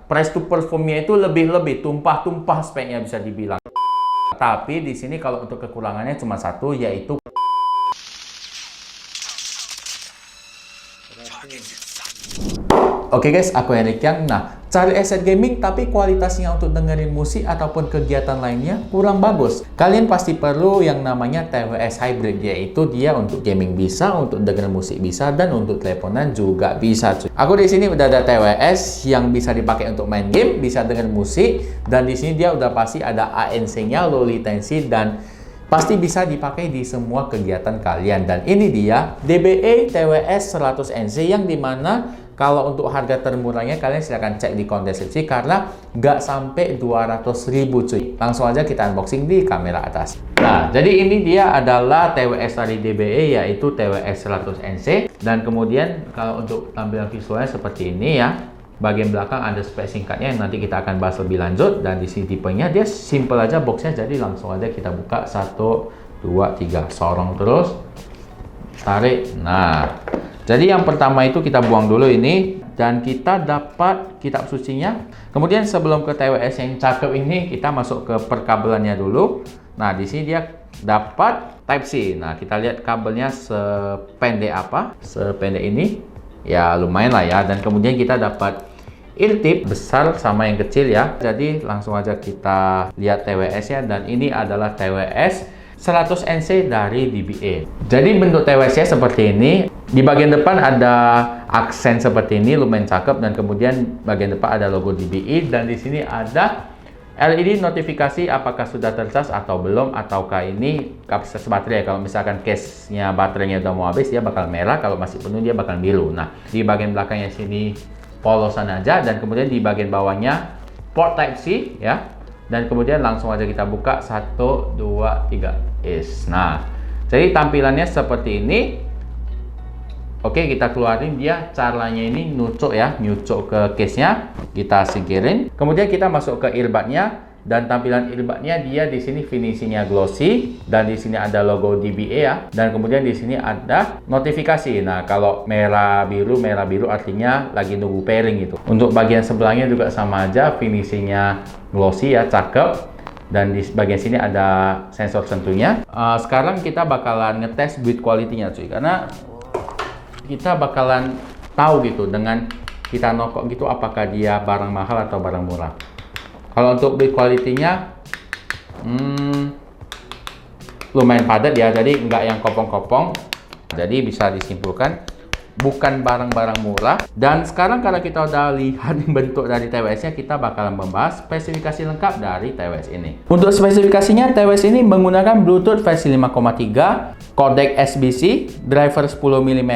price to performnya itu lebih tumpah-tumpah speknya bisa dibilang. Tapi di sini kalau untuk kekurangannya cuma satu, yaitu Oke guys, aku Erik Yang. Nah, cari headset gaming tapi kualitasnya untuk dengerin musik ataupun kegiatan lainnya kurang bagus. Kalian pasti perlu yang namanya TWS Hybrid, yaitu dia untuk gaming bisa, untuk dengerin musik bisa, dan untuk teleponan juga bisa. Cuy. Aku di sini udah ada TWS yang bisa dipakai untuk main game, bisa dengerin musik, dan di sini dia udah pasti ada ANC-nya, low latency, dan pasti bisa dipakai di semua kegiatan kalian. Dan ini dia DBE TWS 100NC yang dimana kalau untuk harga termurahnya kalian silahkan cek di kolom deskripsi karena nggak sampai 200.000 cuy. Langsung aja kita unboxing di kamera atas. Nah, jadi ini dia adalah TWS dari DBE, yaitu TWS 100NC. Dan kemudian kalau untuk tampilan visualnya seperti ini ya. Bagian belakang ada spek singkatnya yang nanti kita akan bahas lebih lanjut. Dan di sini tipenya dia simple aja boxnya, jadi langsung aja kita buka 1, 2, 3, sorong terus, tarik. Nah, jadi yang pertama itu kita buang dulu ini, dan kita dapat kitab sucinya. Kemudian sebelum ke TWS yang cakep ini, kita masuk ke perkabelannya dulu. Nah, di sini dia dapat Type C. Nah, kita lihat kabelnya sependek apa? Sependek ini. Ya, lumayan lah ya. Dan kemudian kita dapat ear tip besar sama yang kecil ya. Jadi langsung aja kita lihat TWS ya. Dan ini adalah TWS 100NC dari DBE. Jadi bentuk TWS-nya seperti ini. Di bagian depan ada aksen seperti ini, lumayan cakep. Dan kemudian bagian depan ada logo DBE. Dan di sini ada LED notifikasi apakah sudah tercas atau belum, ataukah ini kapasitas baterai. Kalau misalkan case-nya baterainya udah mau habis, dia bakal merah. Kalau masih penuh, dia bakal biru. Nah, di bagian belakangnya sini polosan aja. Dan kemudian di bagian bawahnya port Type C ya. Dan kemudian langsung aja kita buka 1, 2, 3 is. Nah, jadi tampilannya seperti ini. Oke, kita keluarin dia. Caranya ini nucuk ya, nyucuk ke case-nya. Kita singkirin. Kemudian kita masuk ke earbud-nya. Dan tampilan earbud-nya dia di sini finishingnya glossy. Dan di sini ada logo DBE ya. Dan kemudian di sini ada notifikasi. Nah, kalau merah biru artinya lagi nunggu pairing gitu. Untuk bagian sebelahnya juga sama aja, finishingnya glossy ya, cakep. Dan di bagian sini ada sensor sentuhnya. Sekarang kita bakalan ngetes build quality-nya cuy, karena kita bakalan tahu gitu dengan kita nokok gitu apakah dia barang mahal atau barang murah. Kalau untuk build quality-nya lumayan padat ya, jadi nggak yang kopong-kopong. Jadi bisa disimpulkan bukan barang-barang murah. Dan sekarang kalau kita udah lihat bentuk dari TWS-nya, kita bakalan membahas spesifikasi lengkap dari TWS ini. Untuk spesifikasinya, TWS ini menggunakan Bluetooth versi 5.3, codec SBC, driver 10 mm,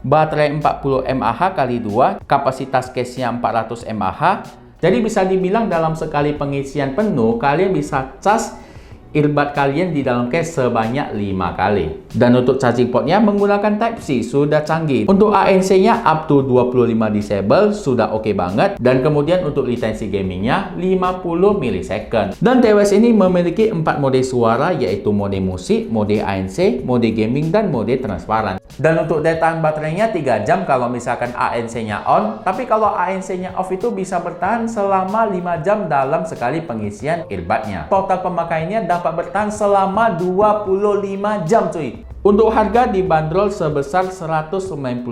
baterai 40 mAh kali 2, kapasitas case-nya 400 mAh. Jadi bisa dibilang dalam sekali pengisian penuh, kalian bisa cas earbud kalian di dalam case sebanyak 5 kali. Dan untuk charging portnya menggunakan Type C, sudah canggih. Untuk ANC-nya up to 25 disable, sudah oke banget. Dan kemudian untuk latency gamingnya 50 ms. Dan TWS ini memiliki 4 mode suara, yaitu mode musik, mode ANC, mode gaming, dan mode transparan. Dan untuk daya tahan baterainya 3 jam kalau misalkan ANC-nya on. Tapi kalau ANC-nya off itu bisa bertahan selama 5 jam dalam sekali pengisian earbudnya. Total pemakaiannya dapat bertahan selama 25 jam cuy. Untuk harga dibanderol sebesar 190.000,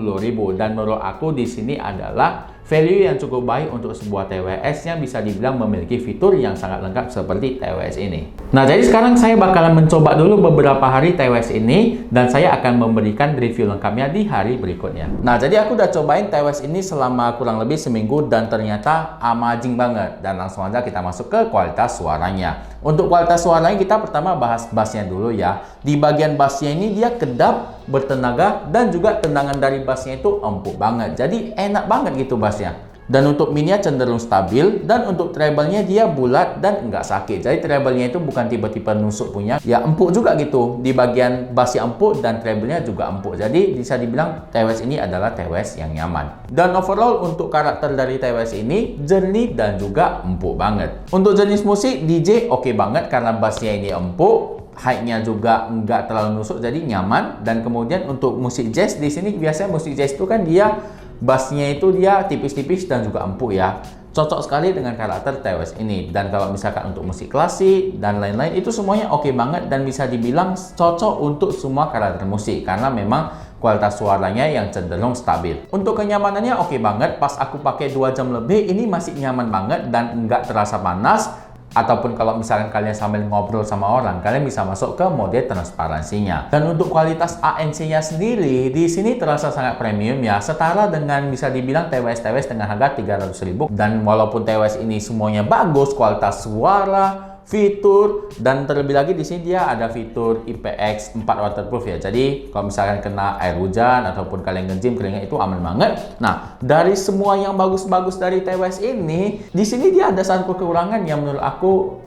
dan menurut aku di sini adalah value yang cukup baik untuk sebuah TWS yang bisa dibilang memiliki fitur yang sangat lengkap seperti TWS ini. Nah, jadi sekarang saya bakalan mencoba dulu beberapa hari TWS ini, dan saya akan memberikan review lengkapnya di hari berikutnya. Nah, jadi aku udah cobain TWS ini selama kurang lebih seminggu, dan ternyata amazing banget. Dan langsung aja kita masuk ke kualitas suaranya. Untuk kualitas suaranya kita pertama bahas bassnya dulu ya. Di bagian bassnya ini dia kedap, bertenaga, dan juga tendangan dari bassnya itu empuk banget. Jadi enak banget gitu bassnya. Dan untuk mid-nya cenderung stabil, dan untuk treble-nya dia bulat dan enggak sakit. Jadi treble-nya itu bukan tiba-tiba nusuk punya, ya empuk juga gitu. Di bagian bassnya empuk dan treble-nya juga empuk. Jadi bisa dibilang TWS ini adalah TWS yang nyaman. Dan overall untuk karakter dari TWS ini jernih dan juga empuk banget. Untuk jenis musik DJ oke banget karena bassnya ini empuk. Height-nya juga nggak terlalu nusuk, jadi nyaman. Dan kemudian untuk musik jazz, di sini biasanya musik jazz itu kan dia bassnya itu dia tipis-tipis dan juga empuk ya. cocok sekali dengan karakter TWS ini. Dan kalau misalkan untuk musik klasik dan lain-lain itu semuanya oke banget dan bisa dibilang cocok untuk semua karakter musik karena memang kualitas suaranya yang cenderung stabil. Untuk kenyamanannya oke banget, pas aku pakai 2 jam lebih ini masih nyaman banget dan nggak terasa panas. Ataupun kalau misalkan kalian sambil ngobrol sama orang, kalian bisa masuk ke mode transparansinya. Dan untuk kualitas ANC-nya sendiri, di sini terasa sangat premium ya, setara dengan bisa dibilang TWS dengan harga 300.000. Dan walaupun TWS ini semuanya bagus, kualitas suara, fitur, dan terlebih lagi di sini dia ada fitur IPX4 waterproof ya. Jadi kalau misalkan kena air hujan ataupun kalian nge-gym keringat itu aman banget. Nah, dari semua yang bagus-bagus dari TWS ini, di sini dia ada satu kekurangan yang menurut aku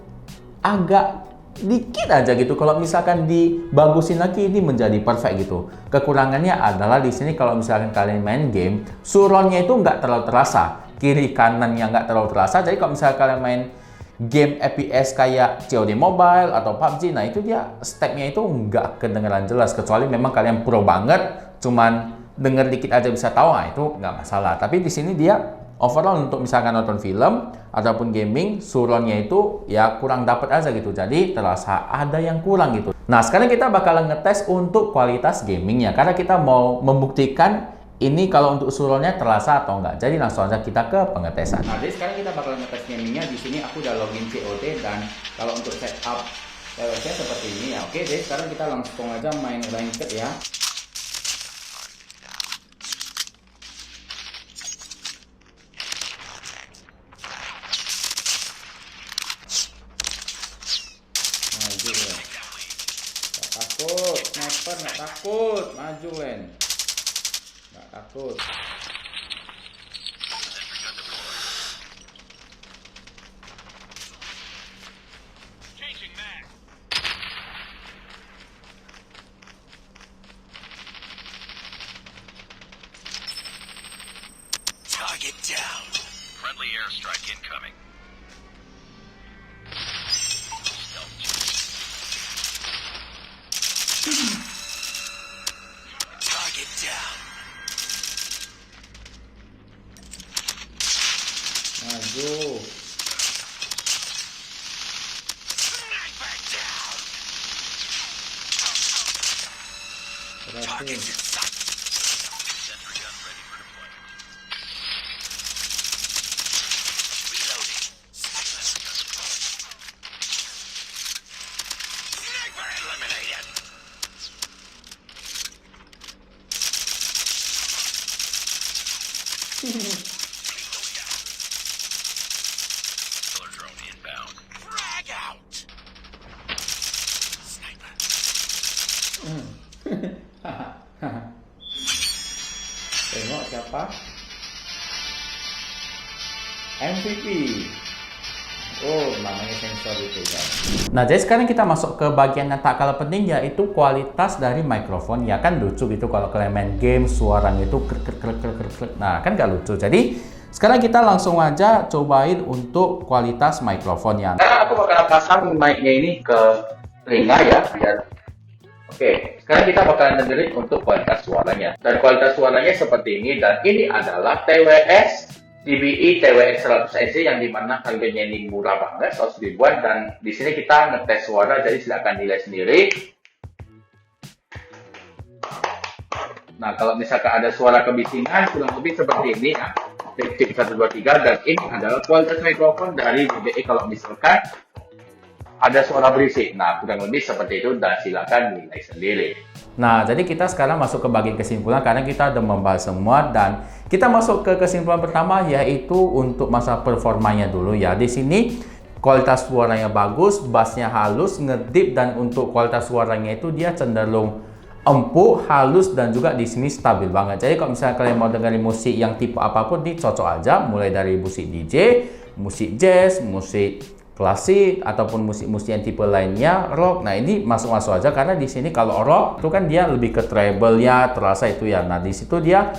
agak dikit aja gitu. Kalau misalkan dibagusin lagi ini menjadi perfect gitu. Kekurangannya adalah di sini kalau misalkan kalian main game, surroundnya itu nggak terlalu terasa, kiri kanannya nggak terlalu terasa. Jadi kalau misalkan kalian main game FPS kayak COD Mobile atau PUBG, nah itu dia stepnya itu nggak kedengeran jelas, kecuali memang kalian pro banget, cuman denger dikit aja bisa tahu, nah itu nggak masalah. Tapi di sini dia overall untuk misalkan nonton film ataupun gaming, surroundnya itu ya kurang dapet aja gitu, jadi terasa ada yang kurang gitu. Nah sekarang kita bakalan ngetes untuk kualitas gamingnya, karena kita mau membuktikan ini kalau untuk surroundnya terasa atau enggak. Jadi langsung aja kita ke pengetesan. Nah, jadi sekarang kita bakal ngetes gamingnya. Di sini aku udah login COD dan kalau untuk setup TWS-nya seperti ini ya. Oke, jadi sekarang kita langsung aja main ranked ya. Maju Len. Gak takut, sniper gak takut. Maju Len. Gak takut. Target down. Friendly airstrike incoming. Target down. Maju. Sniper down. Berhasil. in sight. Sentry gun ready for deployment. Reloading. Sniper eliminated. Killer drone inbound. Frag out. Sniper. Tengok siapa? MVP. Oh, namanya sensor itu guys. Nah, jadi sekarang kita masuk ke bagian yang tak kalah penting, yaitu kualitas dari mikrofon. Ya kan lucu gitu kalau kalian main game suaranya itu krek. Nah, kan gak lucu. Jadi sekarang kita langsung aja cobain untuk kualitas mikrofonnya. Nah, aku bakal pasang mic-nya ini ke telinga ya, biar oke, sekarang kita bakalan dengerin untuk kualitas suaranya. Dan kualitas suaranya seperti ini, dan ini adalah TWS DBI TWS 100 yang dimana harganya ini murah banget, 100 ribuan. Dan di sini kita ngetes suara, jadi silakan nilai sendiri. Nah, kalau misalkan ada suara kebisingan, kurang lebih seperti ini ya. Cek 1, 2, 3, dan ini adalah kualitas mikrofon dari DBI kalau misalkan ada suara berisik. Nah, kurang lebih seperti itu, dan silakan nilai sendiri. Nah, jadi kita sekarang masuk ke bagian kesimpulan karena kita udah membahas semua, dan kita masuk ke kesimpulan pertama, yaitu untuk masalah performanya dulu ya. Di sini kualitas suaranya bagus, bassnya halus, ngedip, dan untuk kualitas suaranya itu dia cenderung empuk, halus, dan juga di sini stabil banget. Jadi kalau misalnya kalian mau dengerin musik yang tipe apapun, ini cocok aja, mulai dari musik DJ, musik jazz, musik klasik, ataupun musik-musik yang tipe lainnya, rock. Nah, ini masuk-masuk aja karena di sini kalau rock itu kan dia lebih ke treble-nya, terasa itu ya. Nah, di situ dia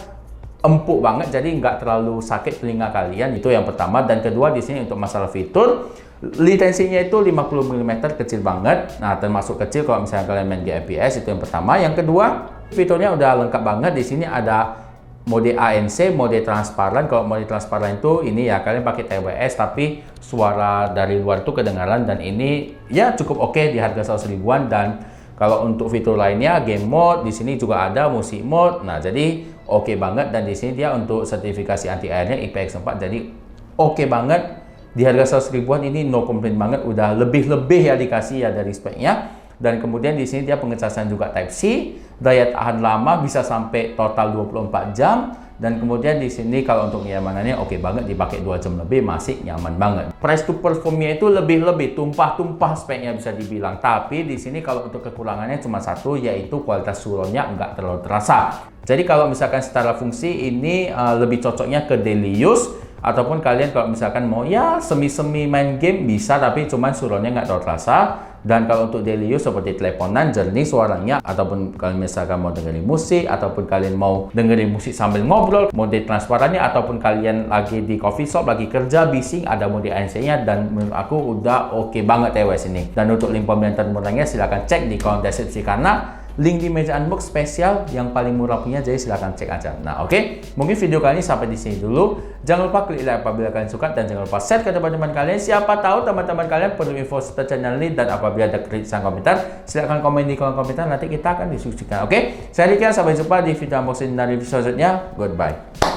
empuk banget, jadi nggak terlalu sakit telinga kalian. Itu yang pertama. Dan kedua, di sini untuk masalah fitur, latensinya itu 50 mm, kecil banget. Nah, termasuk kecil kalau misalnya kalian main di FPS, itu yang pertama. Yang kedua, fiturnya udah lengkap banget. Di sini ada mode ANC, mode transparan. Kalau mode transparan itu ini ya, kalian pakai TWS tapi suara dari luar tuh kedengaran, dan ini ya cukup oke di harga 100 ribuan. Dan kalau untuk fitur lainnya, game mode di sini juga ada, musik mode. Nah, jadi oke banget, dan di sini dia untuk sertifikasi anti airnya IPX4, jadi oke banget. Di harga 100 ribuan ini no complaint banget, udah lebih-lebih ya dikasih ya dari speknya. Dan kemudian di sini dia pengecasan juga Type C, daya tahan lama bisa sampai total 24 jam. Dan kemudian di sini kalau untuk kenyamanannya oke banget, dipakai 2 jam lebih masih nyaman banget. Price to performnya itu lebih-lebih tumpah-tumpah speknya bisa dibilang. Tapi di sini kalau untuk kekurangannya cuma satu, yaitu kualitas suronnya nggak terlalu terasa. Jadi kalau misalkan secara fungsi ini lebih cocoknya ke daily use, ataupun kalian kalau misalkan mau ya semi-semi main game bisa, tapi cuman suronnya nggak terlalu terasa. Dan kalau untuk daily use seperti teleponan, jernih suaranya, ataupun kalian misalkan mau dengerin musik, ataupun kalian mau dengerin musik sambil ngobrol, mode transparannya, ataupun kalian lagi di coffee shop, lagi kerja, bising, ada mode ANC-nya, dan menurut aku udah oke banget TWS ini. Dan untuk link pembelian termurahnya silahkan cek di kolom deskripsi, karena link di meja unbox spesial yang paling murah punya, jadi silahkan cek aja. Nah, oke. Mungkin video kali ini sampai di sini dulu. Jangan lupa klik like apabila kalian suka, dan jangan lupa share ke teman-teman kalian. Siapa tahu teman-teman kalian perlu info seputar channel ini, dan apabila ada kritikan komentar, silahkan komen di kolom komentar, nanti kita akan diskusikan. Oke? Saya Rika, sampai jumpa di video unboxing dari video selanjutnya. Goodbye.